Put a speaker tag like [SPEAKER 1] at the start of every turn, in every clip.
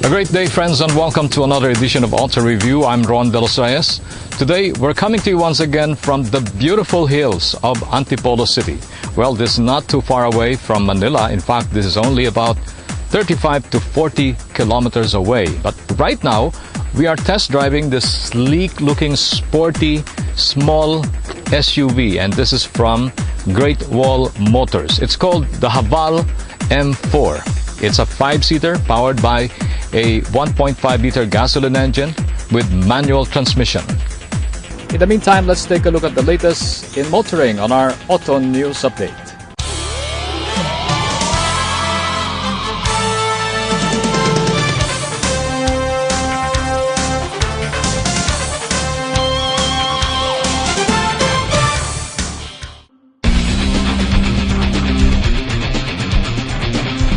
[SPEAKER 1] A great day, friends, and welcome to another edition of Auto Review. I'm Ron De Los Reyes. Today, we're coming to you once again from the beautiful hills of Antipolo City. Well, this is not too far away from Manila. In fact, this is only about 35 to 40 kilometers away. But right now, we are test driving this sleek-looking, sporty, small SUV, and this is from Great Wall Motors. It's called the Haval M4. It's a 5-seater powered by a 1.5-liter gasoline engine with manual transmission. In the meantime, let's take a look at the latest in motoring on our Auto News Update.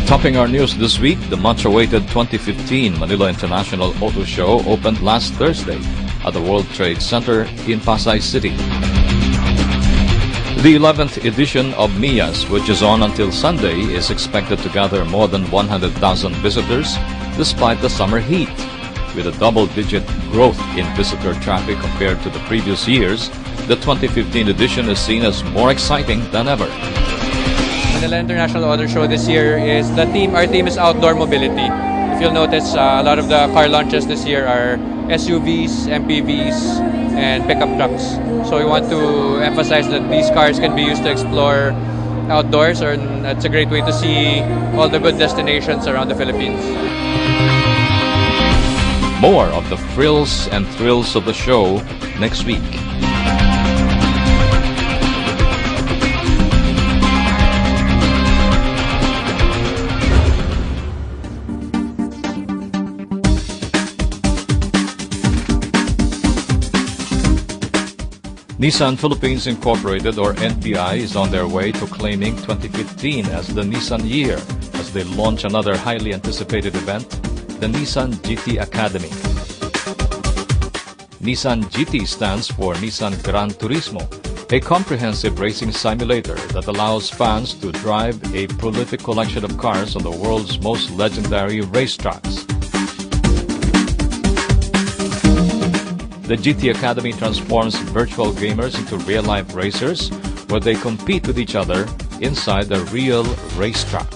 [SPEAKER 1] Topping our news this week, the much-awaited 2015 Manila International Auto Show opened last Thursday at the World Trade Center in Pasay City. The 11th edition of MIAS, which is on until Sunday, is expected to gather more than 100,000 visitors despite the summer heat. With a double-digit growth in visitor traffic compared to the previous years, the 2015 edition is seen as more exciting than ever.
[SPEAKER 2] Manila International Auto Show this year is our theme is outdoor mobility. If you'll notice, a lot of the car launches this year are SUVs, MPVs, and pickup trucks. So we want to emphasize that these cars can be used to explore outdoors, or it's a great way to see all the good destinations around the Philippines.
[SPEAKER 1] More of the frills and thrills of the show next week. Nissan Philippines Incorporated, or NPI, is on their way to claiming 2015 as the Nissan year as they launch another highly anticipated event, the Nissan GT Academy. Nissan GT stands for Nissan Gran Turismo, a comprehensive racing simulator that allows fans to drive a prolific collection of cars on the world's most legendary racetracks. The GT Academy transforms virtual gamers into real-life racers where they compete with each other inside a real racetrack.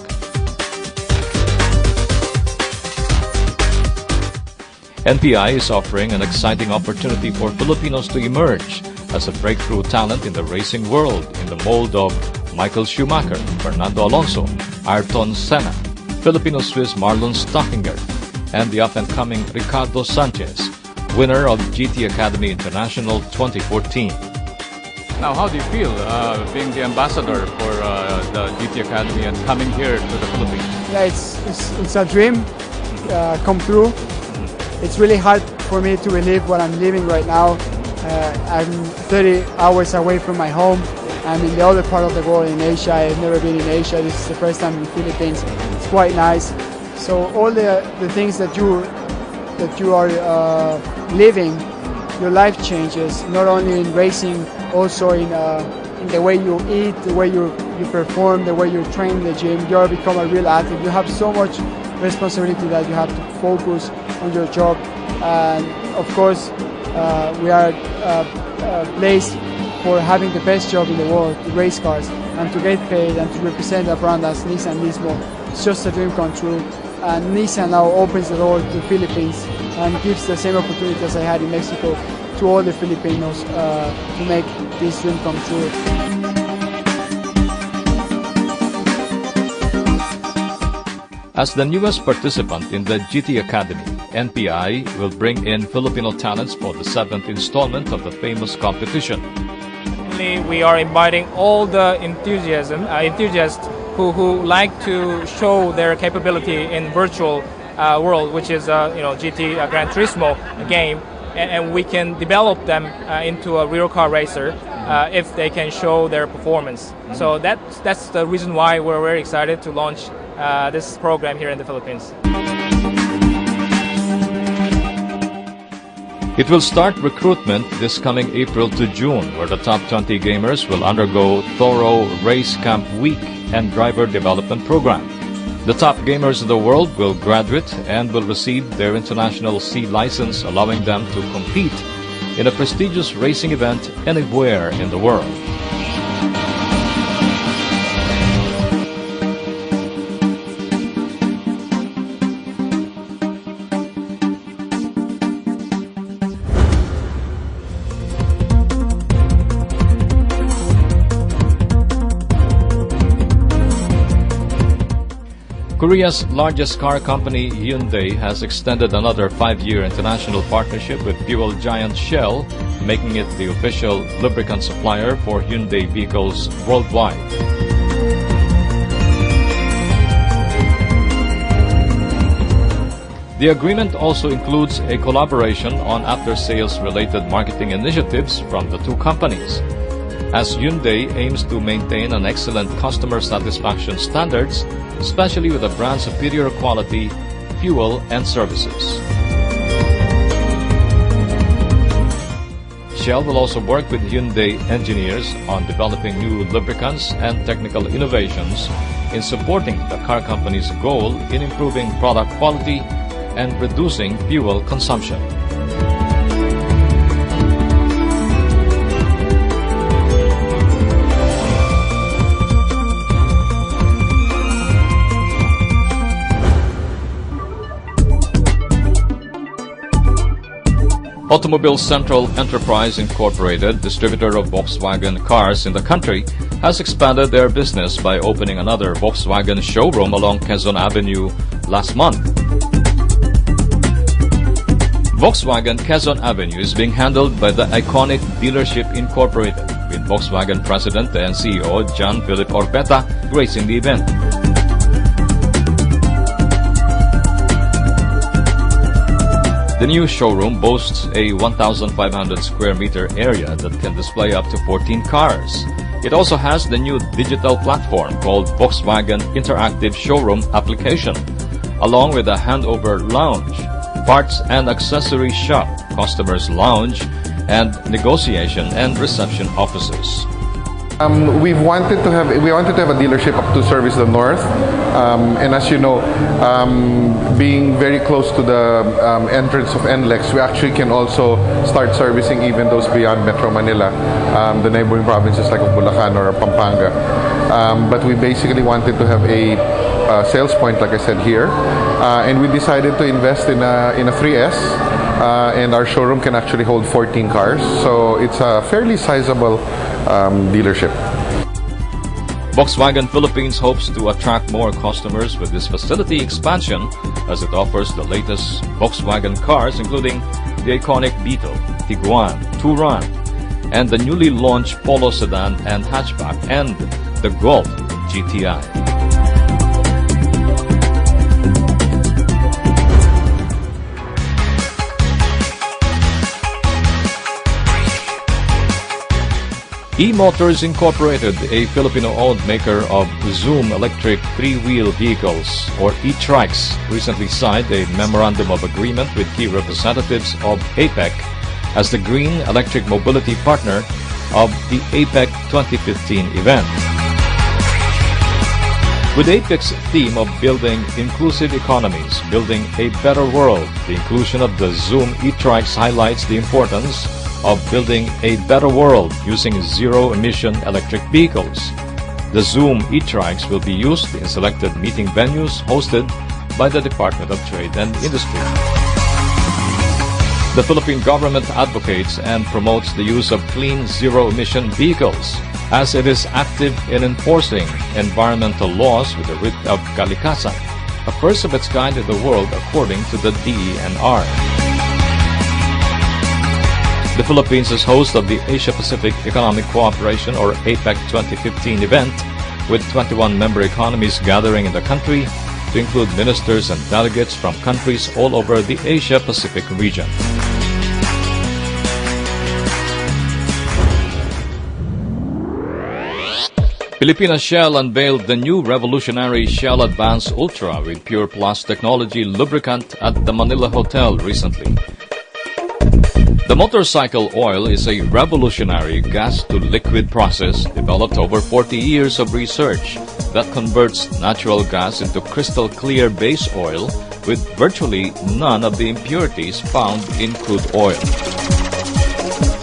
[SPEAKER 1] NPI is offering an exciting opportunity for Filipinos to emerge as a breakthrough talent in the racing world in the mold of Michael Schumacher, Fernando Alonso, Ayrton Senna, Filipino-Swiss Marlon Stockinger, and the up-and-coming Ricardo Sanchez, winner of GT Academy International 2014. Now, how do you feel being the ambassador for the GT Academy and coming here to the Philippines?
[SPEAKER 3] Yeah, it's a dream come true. It's really hard for me to believe what I'm living right now. I'm 30 hours away from my home. I'm in the other part of the world in Asia. I've never been in Asia. This is the first time in the Philippines. It's quite nice. So all the things that you are living, your life changes, not only in racing, also in the way you eat, the way you perform, the way you train in the gym. You become a real athlete. You have so much responsibility that you have to focus on your job. And of course, we are blessed for having the best job in the world, the race cars, and to get paid and to represent a brand as Nissan Mismo. It's just a dream come true. And Nissan now opens the door to the Philippines and gives the same opportunity as I had in Mexico to all the Filipinos to make this dream come true.
[SPEAKER 1] As the newest participant in the GT Academy, NPI will bring in Filipino talents for the 7th installment of the famous competition.
[SPEAKER 4] We are inviting all the enthusiasts who like to show their capability in virtual world, which is GT Gran Turismo game, and we can develop them into a real car racer if they can show their performance. So that's the reason why we're very excited to launch this program here in the Philippines.
[SPEAKER 1] It will start recruitment this coming April to June, where the top 20 gamers will undergo thorough race camp week and driver development program. The top gamers in the world will graduate and will receive their international C license, allowing them to compete in a prestigious racing event anywhere in the world. Korea's largest car company, Hyundai, has extended another 5-year international partnership with fuel giant Shell, making it the official lubricant supplier for Hyundai vehicles worldwide. The agreement also includes a collaboration on after-sales related marketing initiatives from the two companies, as Hyundai aims to maintain an excellent customer satisfaction standards, especially with the brand's superior quality, fuel, and services. Shell will also work with Hyundai engineers on developing new lubricants and technical innovations in supporting the car company's goal in improving product quality and reducing fuel consumption. Automobile Central Enterprise Incorporated, distributor of Volkswagen cars in the country, has expanded their business by opening another Volkswagen showroom along Quezon Avenue last month. Volkswagen Quezon Avenue is being handled by the iconic Dealership Incorporated, with Volkswagen President and CEO John Philip Orbeta gracing the event. The new showroom boasts a 1,500 square meter area that can display up to 14 cars. It also has the new digital platform called Volkswagen Interactive Showroom application, along with a handover lounge, parts and accessory shop, customers lounge, and negotiation and reception offices.
[SPEAKER 5] We wanted to have a dealership up to service the north, and as you know, being very close to the entrance of NLEX, we actually can also start servicing even those beyond Metro Manila, the neighboring provinces like Bulacan or Pampanga. But we basically wanted to have a sales point, like I said, here, and we decided to invest in a 3S, and our showroom can actually hold 14 cars, so it's a fairly sizable dealership.
[SPEAKER 1] Volkswagen Philippines hopes to attract more customers with this facility expansion, as it offers the latest Volkswagen cars, including the iconic Beetle, Tiguan, Touran, and the newly launched Polo sedan and hatchback, and the Golf GTI. EMOTORS Incorporated, a Filipino-owned maker of Zoom electric three-wheel vehicles, or E-trikes, recently signed a memorandum of agreement with key representatives of APEC as the green electric mobility partner of the APEC 2015 event. With APEC's theme of building inclusive economies, building a better world, the inclusion of the Zoom E-trikes highlights the importance of building a better world using zero-emission electric vehicles. The Zoom E-trikes will be used in selected meeting venues hosted by the Department of Trade and Industry. The Philippine government advocates and promotes the use of clean zero-emission vehicles, as it is active in enforcing environmental laws with the writ of Kalikasan, a first of its kind in the world according to the DENR. The Philippines is host of the Asia-Pacific Economic Cooperation, or APEC 2015 event, with 21 member economies gathering in the country to include ministers and delegates from countries all over the Asia-Pacific region. Filipina Shell unveiled the new revolutionary Shell Advance Ultra with Pure Plus technology lubricant at the Manila Hotel recently. The motorcycle oil is a revolutionary gas-to-liquid process developed over 40 years of research that converts natural gas into crystal-clear base oil with virtually none of the impurities found in crude oil.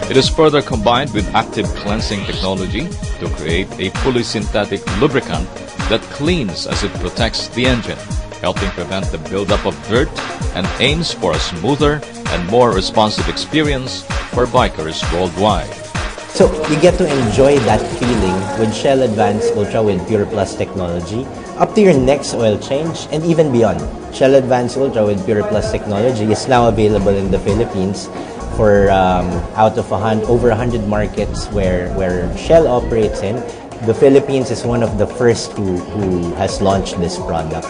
[SPEAKER 1] It is further combined with active cleansing technology to create a fully synthetic lubricant that cleans as it protects the engine, helping prevent the buildup of dirt, and aims for a smoother and more responsive experience for bikers worldwide.
[SPEAKER 6] So you get to enjoy that feeling with Shell Advanced Ultra with Pure Plus technology up to your next oil change and even beyond. Shell Advanced Ultra with Pure Plus technology is now available in the Philippines for out of over 100 markets where Shell operates in. The Philippines is one of the first who has launched this product.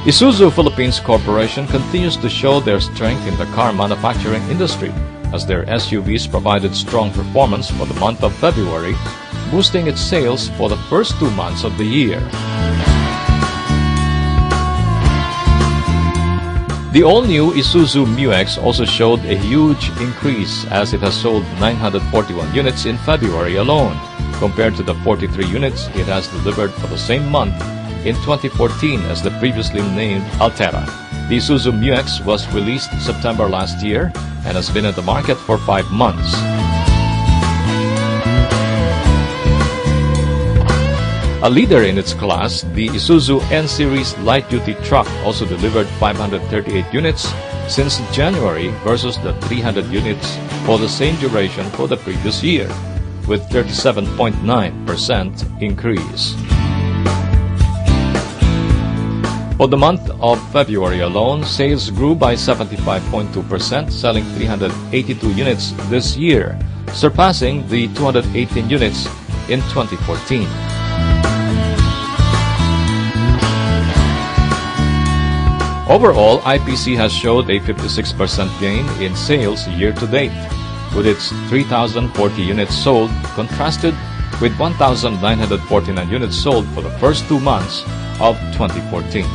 [SPEAKER 1] Isuzu Philippines Corporation continues to show their strength in the car manufacturing industry as their SUVs provided strong performance for the month of February, boosting its sales for the first 2 months of the year. The all-new Isuzu MU-X also showed a huge increase as it has sold 941 units in February alone, compared to the 43 units it has delivered for the same month in 2014 as the previously named Altera. The Isuzu MU-X was released September last year and has been in the market for 5 months. A leader in its class, the Isuzu N-Series light-duty truck also delivered 538 units since January versus the 300 units for the same duration for the previous year, with 37.9% increase. For the month of February alone, sales grew by 75.2%, selling 382 units this year, surpassing the 218 units in 2014. Overall, IPC has showed a 56% gain in sales year-to-date, with its 3,040 units sold contrasted with 1,949 units sold for the first 2 months of 2014.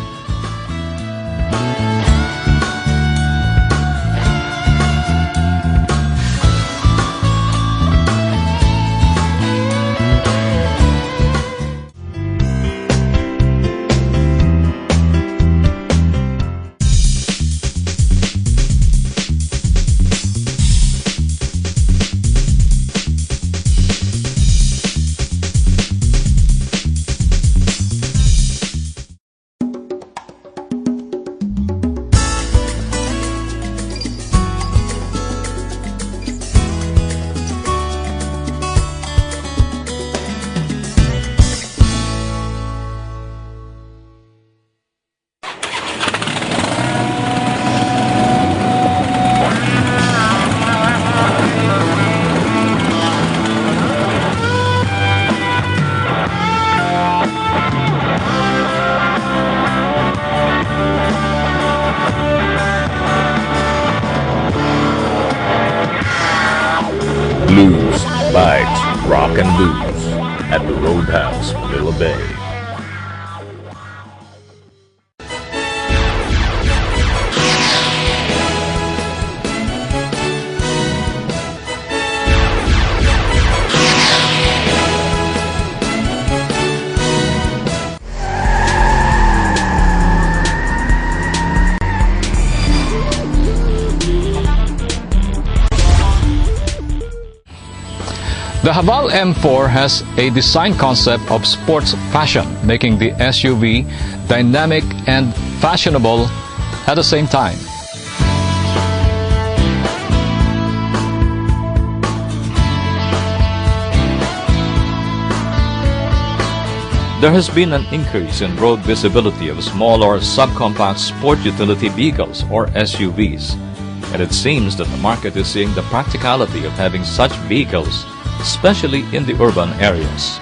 [SPEAKER 7] Blues, Bites, Rock and Blues at the Roadhouse, Manila Bay.
[SPEAKER 1] The Haval M4 has a design concept of sports fashion, making the SUV dynamic and fashionable at the same time. There has been an increase in road visibility of small or subcompact sport utility vehicles, or SUVs, and it seems that the market is seeing the practicality of having such vehicles, especially in the urban areas.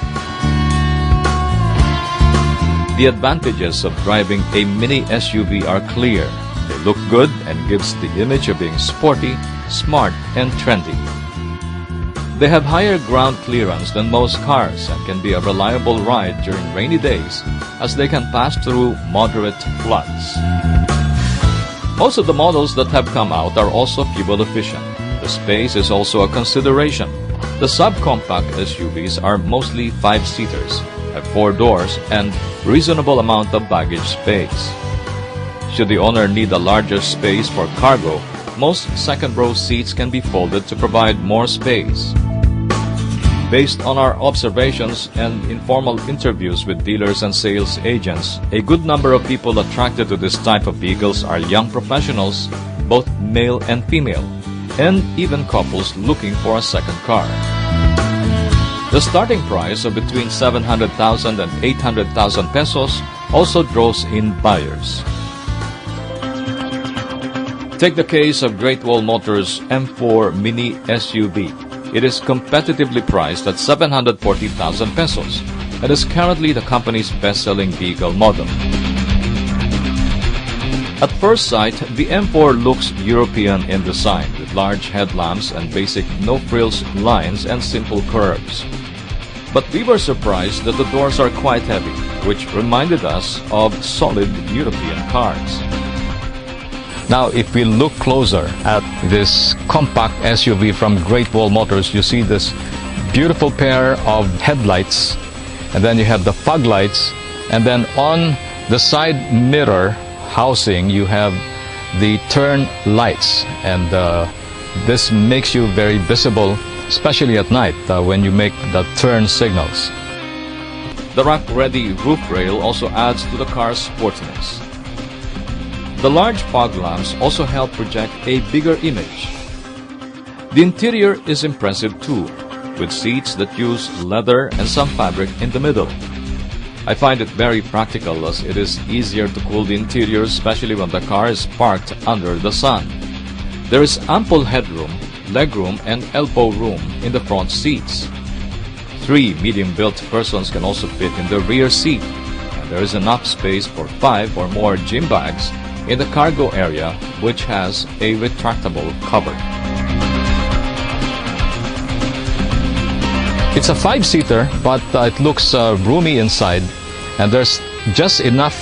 [SPEAKER 1] The advantages of driving a mini SUV are clear. They look good and gives the image of being sporty, smart, and trendy. They have higher ground clearance than most cars and can be a reliable ride during rainy days, as they can pass through moderate floods. Most of the models that have come out are also fuel efficient. The space is also a consideration. The subcompact SUVs are mostly 5-seaters, have 4 doors, and reasonable amount of baggage space. Should the owner need a larger space for cargo, most second-row seats can be folded to provide more space. Based on our observations and informal interviews with dealers and sales agents, a good number of people attracted to this type of vehicles are young professionals, both male and female, and even couples looking for a second car. The starting price of between 700,000 and 800,000 pesos also draws in buyers. Take the case of Great Wall Motors M4 Mini SUV. It is competitively priced at 740,000 pesos and is currently the company's best-selling vehicle model. At first sight, the M4 looks European in design, with large headlamps and basic no-frills lines and simple curves. But we were surprised that the doors are quite heavy, which reminded us of solid European cars. Now, if we look closer at this compact SUV from Great Wall Motors, you see this beautiful pair of headlights, and then you have the fog lights, and then on the side mirror housing you have the turn lights, and this makes you very visible, especially at night when you make the turn signals.
[SPEAKER 7] The rack-ready roof rail also adds to the car's sportiness. The large fog lamps also help project a bigger image. The interior is impressive too, with seats that use leather and some fabric in the middle. I find it very practical, as it is easier to cool the interior, especially when the car is parked under the sun. There is ample headroom, legroom, and elbow room in the front seats. 3 medium-built persons can also fit in the rear seat, and there is enough space for 5 or more gym bags in the cargo area, which has a retractable cover.
[SPEAKER 1] It's a 5-seater, but it looks roomy inside, and there's just enough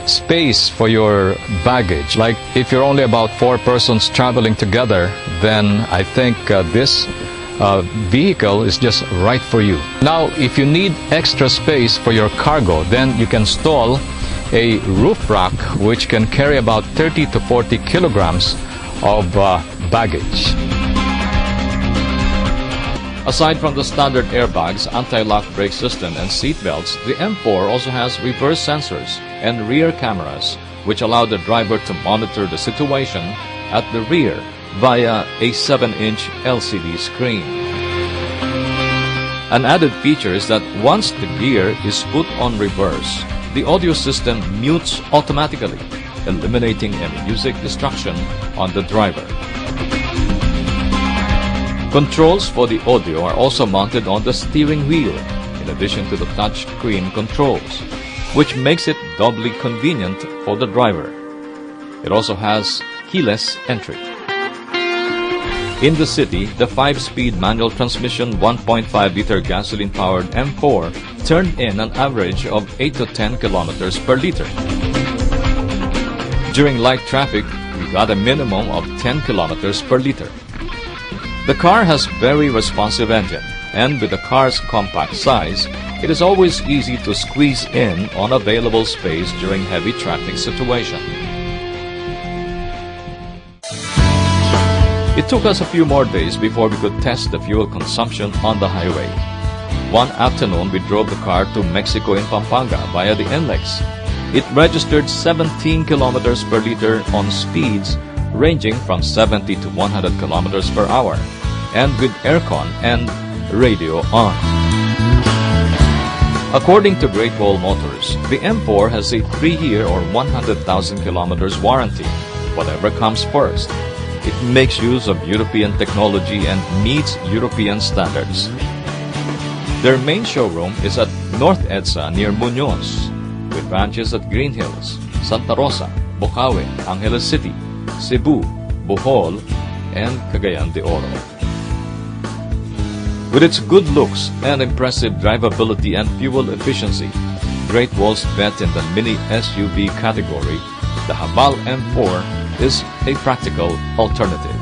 [SPEAKER 1] space for your baggage. Like if you're only about 4 persons traveling together, then I think this vehicle is just right for you. Now, if you need extra space for your cargo, then you can install a roof rack which can carry about 30 to 40 kilograms of baggage.
[SPEAKER 7] Aside from the standard airbags, anti-lock brake system, and seat belts, the M4 also has reverse sensors and rear cameras, which allow the driver to monitor the situation at the rear via a 7-inch LCD screen. An added feature is that once the gear is put on reverse, the audio system mutes automatically, eliminating any music distraction on the driver. Controls for the audio are also mounted on the steering wheel, in addition to the touchscreen controls, which makes it doubly convenient for the driver. It also has keyless entry. In the city, the 5-speed manual transmission 1.5-liter gasoline-powered M4 turned in an average of 8 to 10 kilometers per liter. During light traffic, we got a minimum of 10 kilometers per liter. The car has very responsive engine, and with the car's compact size, it is always easy to squeeze in on available space during heavy traffic situation. It took us a few more days before we could test the fuel consumption on the highway. One afternoon, we drove the car to Mexico in Pampanga via the NLEX. It registered 17 kilometers per liter on speeds ranging from 70 to 100 kilometers per hour, and with aircon and radio on. According to Great Wall Motors, the M4 has a 3-year or 100,000 kilometers warranty, whatever comes first. It makes use of European technology and meets European standards. Their main showroom is at North EDSA near Muñoz, with branches at Green Hills, Santa Rosa, Bocaue, Angeles City, Cebu, Bohol, and Cagayan de Oro. With its good looks and impressive drivability and fuel efficiency, Great Wall's bet in the mini SUV category, the Haval M4 is a practical alternative.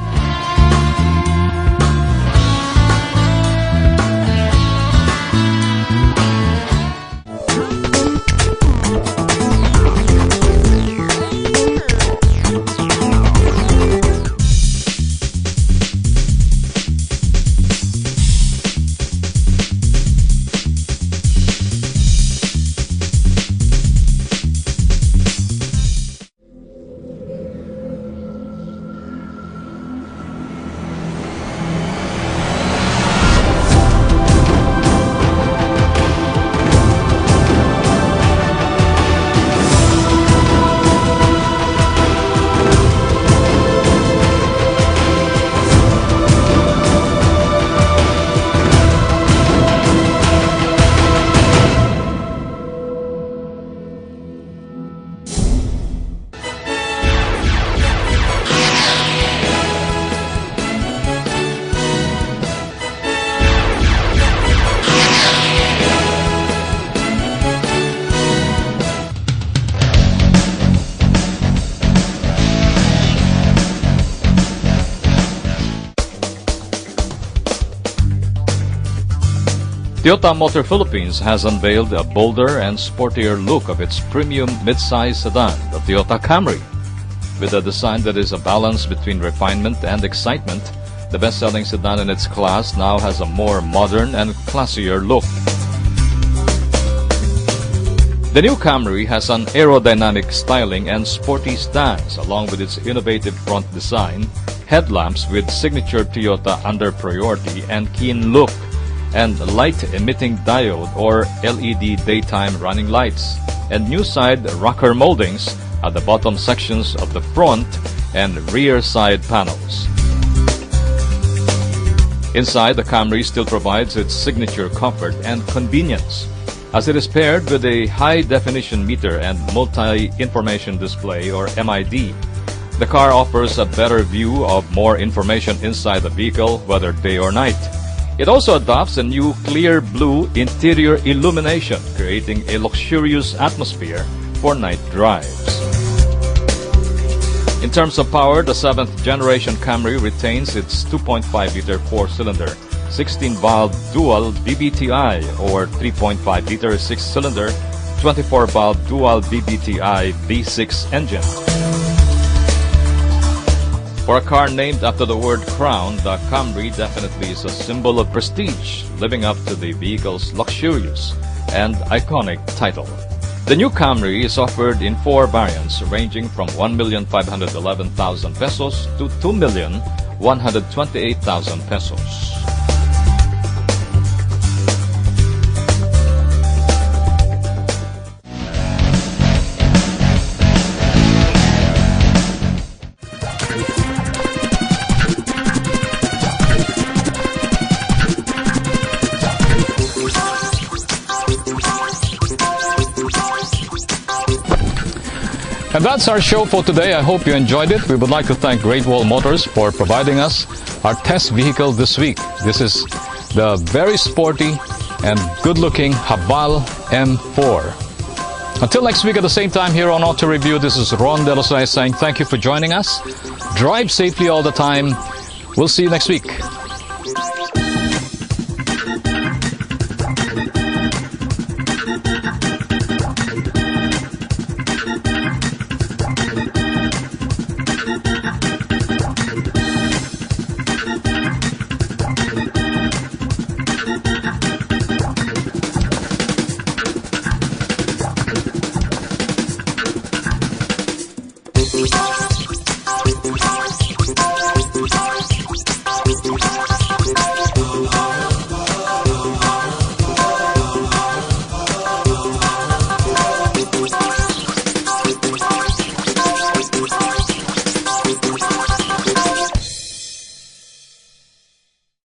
[SPEAKER 7] Toyota Motor Philippines has unveiled a bolder and sportier look of its premium mid-size sedan, the Toyota Camry. With a design that is a balance between refinement and excitement, the best-selling sedan in its class now has a more modern and classier look. The new Camry has an aerodynamic styling and sporty stance, along with its innovative front design, headlamps with signature Toyota under priority and keen look, and light-emitting diode or LED daytime running lights, and new side rocker moldings at the bottom sections of the front and rear side panels. Inside, the Camry still provides its signature comfort and convenience, as it is paired with a high-definition meter and multi-information display or MID. The car offers a better view of more information inside the vehicle, whether day or night. It also adopts a new clear blue interior illumination, creating a luxurious atmosphere for night drives. In terms of power, the 7th generation Camry retains its 2.5-liter 4-cylinder, 16-valve dual BBTI or 3.5-liter 6-cylinder, 24-valve dual BBTI V6 engine. For a car named after the word crown, the Camry definitely is a symbol of prestige, living up to the vehicle's luxurious and iconic title. The new Camry is offered in 4 variants ranging from 1,511,000 pesos to 2,128,000 pesos.
[SPEAKER 1] And that's our show for today. I hope you enjoyed it. We would like to thank Great Wall Motors for providing us our test vehicle this week. This is the very sporty and good-looking Haval M4. Until next week at the same time here on Auto Review, this is Ron De Los Reyes saying thank you for joining us. Drive safely all the time. We'll see you next week.
[SPEAKER 8] We'll be right back.